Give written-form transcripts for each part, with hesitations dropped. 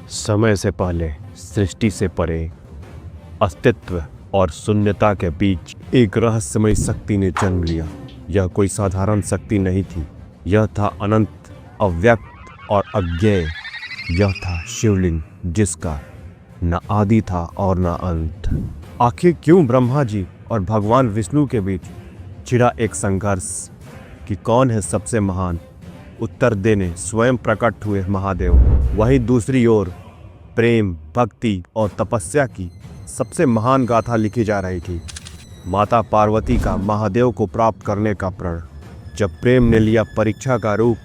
समय से पहले सृष्टि से परे अस्तित्व और शून्यता के बीच एक रहस्यमय शक्ति ने जन्म लिया। यह कोई साधारण शक्ति नहीं थी, यह था अनंत, अव्यक्त और अज्ञेय। यह था शिवलिंग, जिसका न आदि था और न अंत। आखिर क्यों ब्रह्मा जी और भगवान विष्णु के बीच छिड़ा एक संघर्ष कि कौन है सबसे महान? उत्तर देने स्वयं प्रकट हुए महादेव। वहीं दूसरी ओर प्रेम, भक्ति और तपस्या की सबसे महान गाथा लिखी जा रही थी। माता पार्वती का महादेव को प्राप्त करने का प्रण। जब प्रेम ने लिया परीक्षा का रूप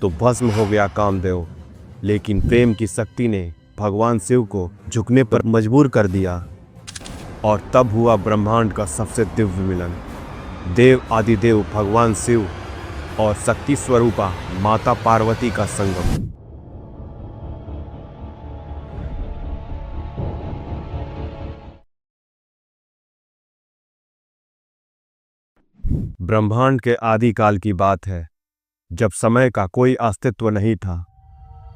तो भस्म हो गया कामदेव, लेकिन प्रेम की शक्ति ने भगवान शिव को झुकने पर मजबूर कर दिया और तब हुआ ब्रह्मांड का सबसे दिव्य मिलन। देव आदिदेव भगवान शिव और शक्ति स्वरूपा माता पार्वती का संगम। ब्रह्मांड के आदिकाल की बात है, जब समय का कोई अस्तित्व नहीं था,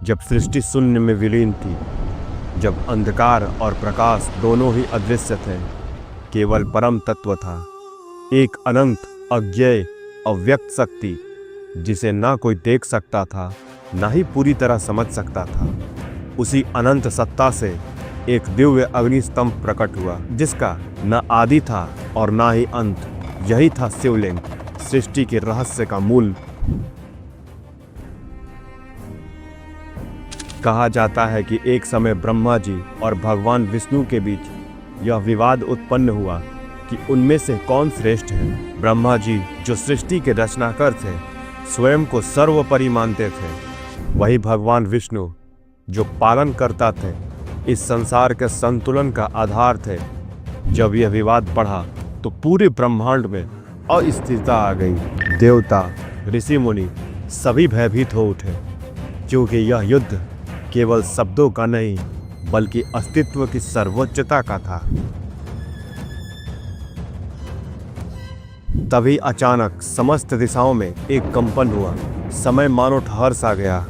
जब सृष्टि शून्य में विलीन थी, जब अंधकार और प्रकाश दोनों ही अदृश्य थे, केवल परम तत्व था, एक अनंत, अज्ञेय, अव्यक्त शक्ति जिसे ना कोई देख सकता था, ना ही पूरी तरह समझ सकता था। उसी अनंत सत्ता से एक दिव्य अग्निस्तंभ प्रकट हुआ, जिसका न आदि था और ना ही अंत। यही था शिवलिंग, सृष्टि के रहस्य का मूल। कहा जाता है कि एक समय ब्रह्मा जी और भगवान विष्णु के बीच यह विवाद उत्पन्न हुआ कि उनमें से कौन श्रेष्ठ है। ब्रह्मा जी, जो सृष्टि के रचनाकार थे, स्वयं को सर्वोपरि मानते थे। वही भगवान विष्णु, जो पालन करता थे, इस संसार के संतुलन का आधार थे। जब यह विवाद बढ़ा तो पूरे ब्रह्मांड में अस्थिरता आ गई। देवता, ऋषि मुनि सभी भयभीत हो उठे, क्योंकि यह युद्ध केवल शब्दों का नहीं बल्कि अस्तित्व की सर्वोच्चता का था। तभी अचानक समस्त दिशाओं में एक कंपन हुआ। समय मानो ठहर सा गया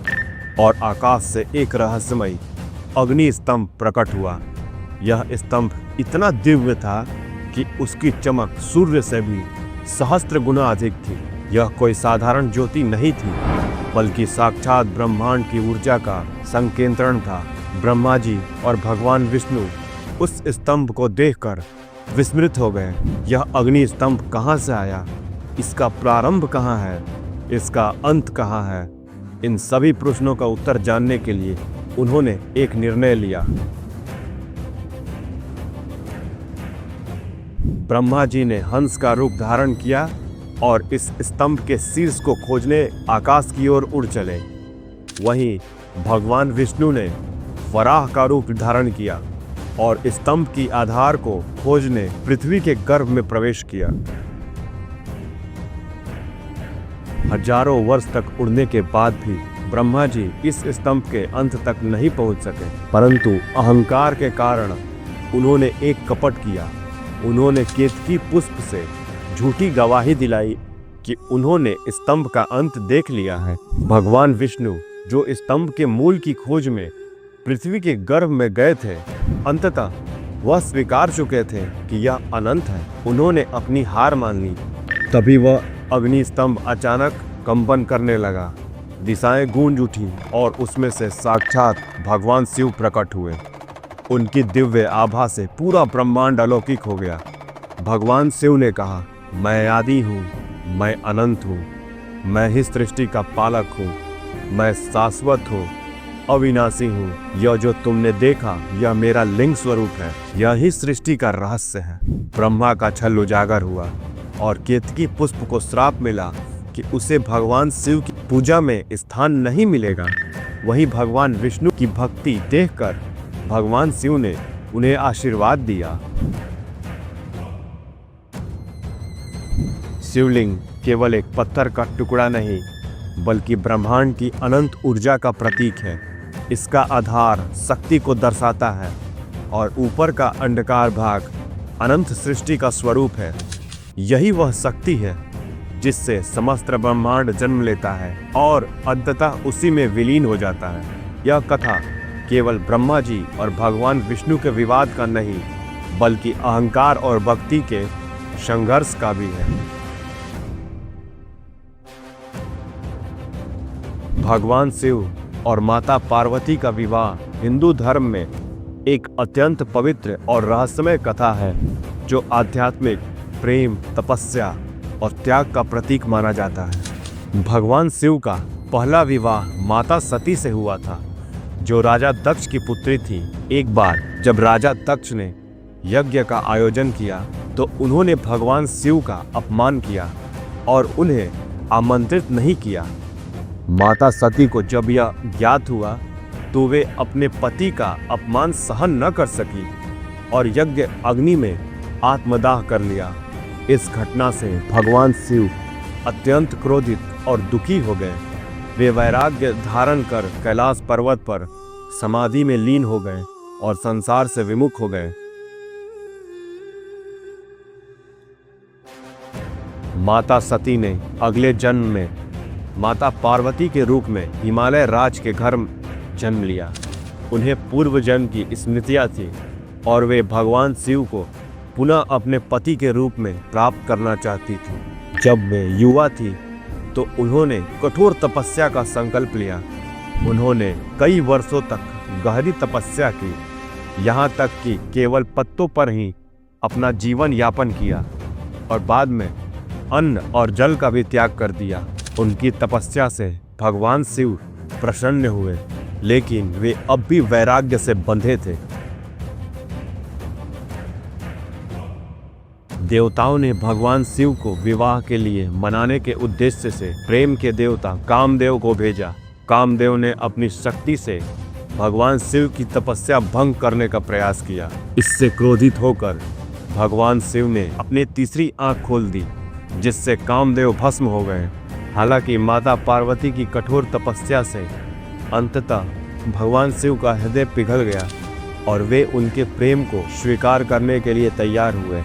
और आकाश से एक रहस्यमय अग्नि स्तंभ प्रकट हुआ। यह स्तंभ इतना दिव्य था कि उसकी चमक सूर्य से भी सहस्त्र गुना अधिक थी। यह कोई साधारण ज्योति नहीं थी, बल्कि साक्षात ब्रह्मांड की ऊर्जा का संकेंद्रण था। ब्रह्मा जी और भगवान विष्णु उस स्तंभ को देखकर विस्मृत हो गए। यह अग्नि स्तंभ कहाँ से आया? इसका प्रारंभ कहाँ है? इसका अंत कहाँ है? इन सभी प्रश्नों का उत्तर जानने के लिए उन्होंने एक निर्णय लिया। ब्रह्मा जी ने हंस का रूप धारण किया और इस स्तंभ के शीर्ष को खोजने आकाश की ओर उड़ चले। वहीं भगवान विष्णु ने वराह का रूप धारण किया और स्तंभ की आधार को खोजने पृथ्वी के गर्भ में प्रवेश किया। हजारों वर्ष तक उड़ने के बाद भी ब्रह्मा जी इस स्तंभ के अंत तक नहीं पहुंच सके, परंतु अहंकार के कारण उन्होंने एक कपट किया। उन्होंने केतकी पुष्प से झूठी गवाही दिलाई कि उन्होंने स्तंभ का अंत देख लिया है। भगवान विष्णु, जो स्तंभ के मूल की खोज में पृथ्वी के गर्भ में गए थे, अंततः वह स्वीकार चुके थे कि यह अनंत है। उन्होंने अपनी हार मान ली। तभी वह अग्नि स्तंभ अचानक कंपन करने लगा। दिशाएं गूंज उठी और उसमें से साक्षात भगवान शिव प्रकट हुए। उनकी दिव्य आभा से पूरा ब्रह्मांड अलौकिक हो गया। भगवान शिव ने कहा, मैं आदि हूँ, मैं अनंत हूँ, मैं ही सृष्टि का पालक हूँ, मैं शाश्वत हूँ, अविनाशी हूँ। यह जो तुमने देखा, यह मेरा लिंग स्वरूप है। यह ही सृष्टि का रहस्य है। ब्रह्मा का छल उजागर हुआ और केतकी पुष्प को श्राप मिला कि उसे भगवान शिव की पूजा में स्थान नहीं मिलेगा। वहीं भगवान विष्णु की भक्ति देखकर भगवान शिव ने उन्हें आशीर्वाद दिया। शिवलिंग केवल एक पत्थर का टुकड़ा नहीं, बल्कि ब्रह्मांड की अनंत ऊर्जा का प्रतीक है। इसका आधार शक्ति को दर्शाता है और ऊपर का अंडकार भाग अनंत सृष्टि का स्वरूप है। यही वह शक्ति है जिससे समस्त ब्रह्मांड जन्म लेता है और अंततः उसी में विलीन हो जाता है। यह कथा केवल ब्रह्मा जी और भगवान विष्णु के विवाद का नहीं, बल्कि अहंकार और भक्ति के संघर्ष का भी है। भगवान शिव और माता पार्वती का विवाह हिंदू धर्म में एक अत्यंत पवित्र और रहस्यमय कथा है, जो आध्यात्मिक प्रेम, तपस्या और त्याग का प्रतीक माना जाता है। भगवान शिव का पहला विवाह माता सती से हुआ था, जो राजा दक्ष की पुत्री थी। एक बार जब राजा दक्ष ने यज्ञ का आयोजन किया तो उन्होंने भगवान शिव का अपमान किया और उन्हें आमंत्रित नहीं किया। माता सती को जब यह ज्ञात हुआ तो वे अपने पति का अपमान सहन न कर सकी और यज्ञ अग्नि में आत्मदाह कर लिया। इस घटना से भगवान शिव अत्यंत क्रोधित और दुखी हो गए। वे वैराग्य धारण कर कैलाश पर्वत पर समाधि में लीन हो गए और संसार से विमुख हो गए। माता सती ने अगले जन्म में माता पार्वती के रूप में हिमालय राज के घर जन्म लिया। उन्हें पूर्व जन्म की स्मृतियाँ थी और वे भगवान शिव को पुनः अपने पति के रूप में प्राप्त करना चाहती थी। जब वे युवा थी तो उन्होंने कठोर तपस्या का संकल्प लिया। उन्होंने कई वर्षों तक गहरी तपस्या की, यहाँ तक कि केवल पत्तों पर ही अपना जीवन यापन किया और बाद में अन्न और जल का भी त्याग कर दिया। उनकी तपस्या से भगवान शिव प्रसन्न हुए, लेकिन वे अब भी वैराग्य से बंधे थे। देवताओं ने भगवान शिव को विवाह के लिए मनाने के उद्देश्य से प्रेम के देवता कामदेव को भेजा। कामदेव ने अपनी शक्ति से भगवान शिव की तपस्या भंग करने का प्रयास किया। इससे क्रोधित होकर भगवान शिव ने अपनी तीसरी आंख खोल दी, जिससे कामदेव भस्म हो गए। हालांकि माता पार्वती की कठोर तपस्या से अंततः भगवान शिव का हृदय पिघल गया और वे उनके प्रेम को स्वीकार करने के लिए तैयार हुए।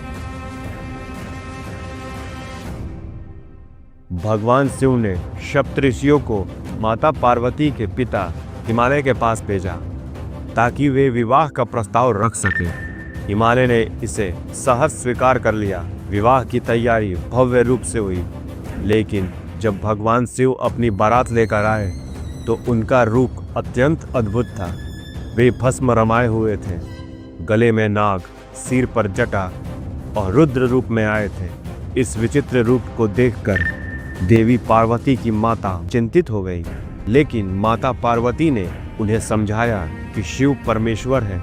भगवान शिव ने सप्तऋषियों को माता पार्वती के पिता हिमालय के पास भेजा ताकि वे विवाह का प्रस्ताव रख सके। हिमालय ने इसे सहर्ष स्वीकार कर लिया। विवाह की तैयारी भव्य रूप से हुई, लेकिन जब भगवान शिव अपनी बारात लेकर आए तो उनका रूप अत्यंत अद्भुत था। वे भस्म रमाए हुए थे, गले में नाग, सिर पर जटा और रुद्र रूप में आए थे। इस विचित्र रूप को देखकर देवी पार्वती की माता चिंतित हो गई, लेकिन माता पार्वती ने उन्हें समझाया कि शिव परमेश्वर है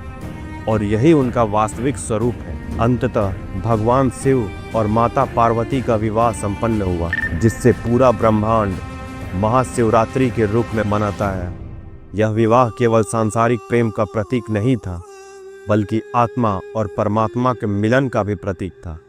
और यही उनका वास्तविक स्वरूप है। अंततः भगवान शिव और माता पार्वती का विवाह संपन्न हुआ, जिससे पूरा ब्रह्मांड महाशिवरात्रि के रूप में मनाता है। यह विवाह केवल सांसारिक प्रेम का प्रतीक नहीं था, बल्कि आत्मा और परमात्मा के मिलन का भी प्रतीक था।